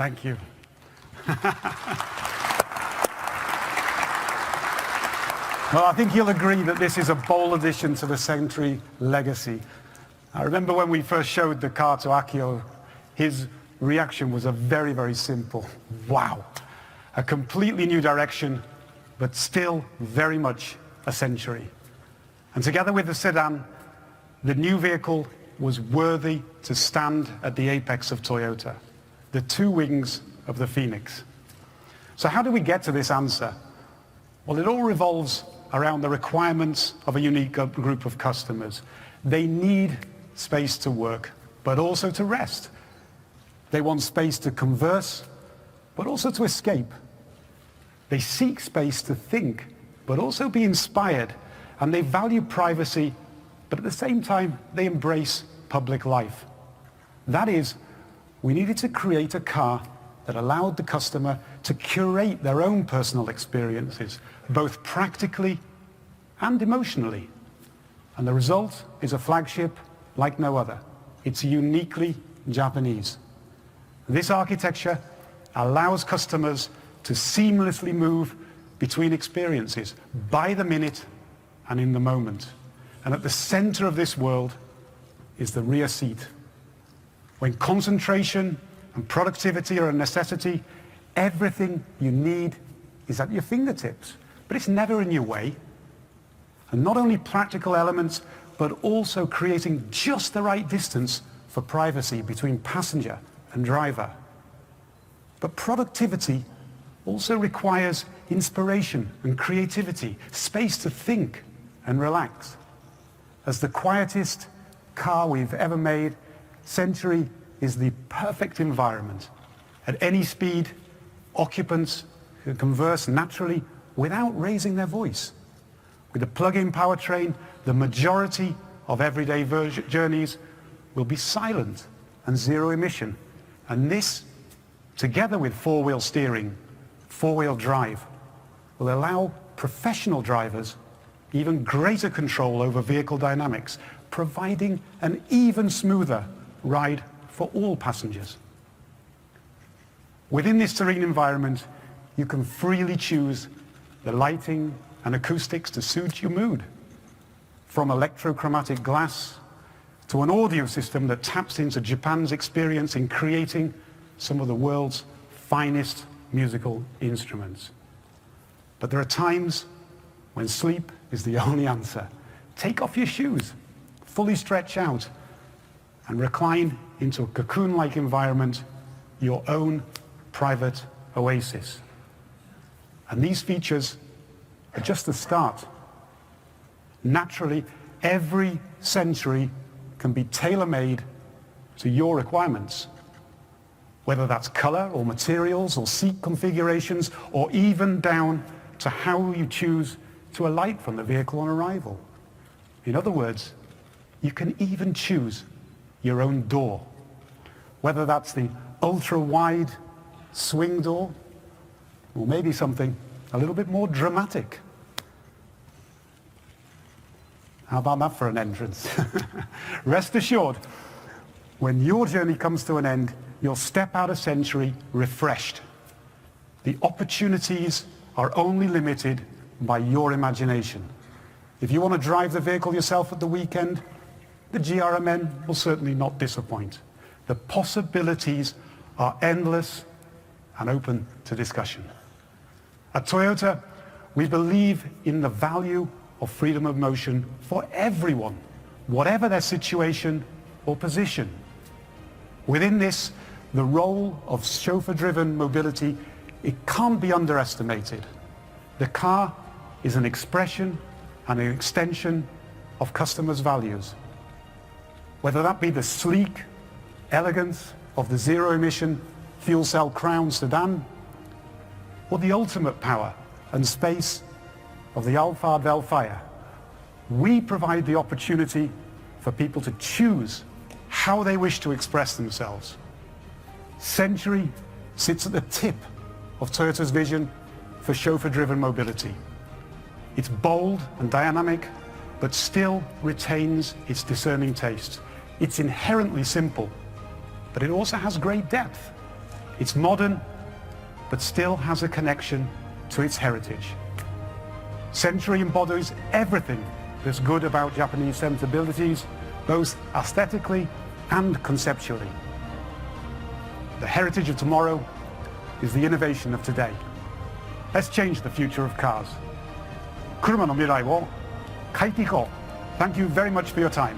Thank you. Well, I think you'll agree that this is a bold addition to the Century legacy. I remember when we first showed the car to Akio, his reaction was a very, very simple, wow. A completely new direction, but still very much a Century. And together with the sedan, the new vehicle was worthy to stand at the apex of Toyota, the two wings of the Phoenix. So how do we get to this answer? Well, it all revolves around the requirements of a unique group of customers. They need space to work, but also to rest. They want space to converse, but also to escape. They seek space to think, but also be inspired. And they value privacy, but at the same time, they embrace public life. That is, we needed to create a car that allowed the customer to curate their own personal experiences, both practically and emotionally. And the result is a flagship like no other. It's uniquely Japanese. This architecture allows customers to seamlessly move between experiences by the minute and in the moment. And at the center of this world is the rear seat. When concentration and productivity are a necessity, everything you need is at your fingertips, but it's never in your way. And not only practical elements, but also creating just the right distance for privacy between passenger and driver. But productivity also requires inspiration and creativity, space to think and relax. As the quietest car we've ever made, Century is the perfect environment. At any speed, occupants can converse naturally without raising their voice. With a plug-in powertrain, the majority of everyday journeys will be silent and zero emission. And this, together with four-wheel steering, four-wheel drive, will allow professional drivers even greater control over vehicle dynamics, providing an even smoother ride for all passengers. Within this serene environment, you can freely choose the lighting and acoustics to suit your mood. From electrochromatic glass to an audio system that taps into Japan's experience in creating some of the world's finest musical instruments. But there are times when sleep is the only answer. Take off your shoes, fully stretch out, and recline into a cocoon-like environment, your own private oasis. And these features are just the start. Naturally, every Century can be tailor-made to your requirements, whether that's color or materials or seat configurations, or even down to how you choose to alight from the vehicle on arrival. In other words, you can even choose your own door, whether that's the ultra-wide swing door, or maybe something a little bit more dramatic. How about that for an entrance? Rest assured, when your journey comes to an end, you'll step out of Century refreshed. The opportunities are only limited by your imagination. If you want to drive the vehicle yourself at the weekend, the GRMN will certainly not disappoint. The possibilities are endless and open to discussion. At Toyota, we believe in the value of freedom of motion for everyone, whatever their situation or position. Within this, the role of chauffeur-driven mobility, it can't be underestimated. The car is an expression and an extension of customers' values. Whether that be the sleek elegance of the zero-emission fuel cell Crown sedan, or the ultimate power and space of the Alphard Velfire, we provide the opportunity for people to choose how they wish to express themselves. Century sits at the tip of Toyota's vision for chauffeur-driven mobility. It's bold and dynamic, but still retains its discerning taste. It's inherently simple, but it also has great depth. It's modern, but still has a connection to its heritage. Century embodies everything that's good about Japanese sensibilities, both aesthetically and conceptually. The heritage of tomorrow is the innovation of today. Let's change the future of cars. 車の未来を変えていこう. Thank you very much for your time.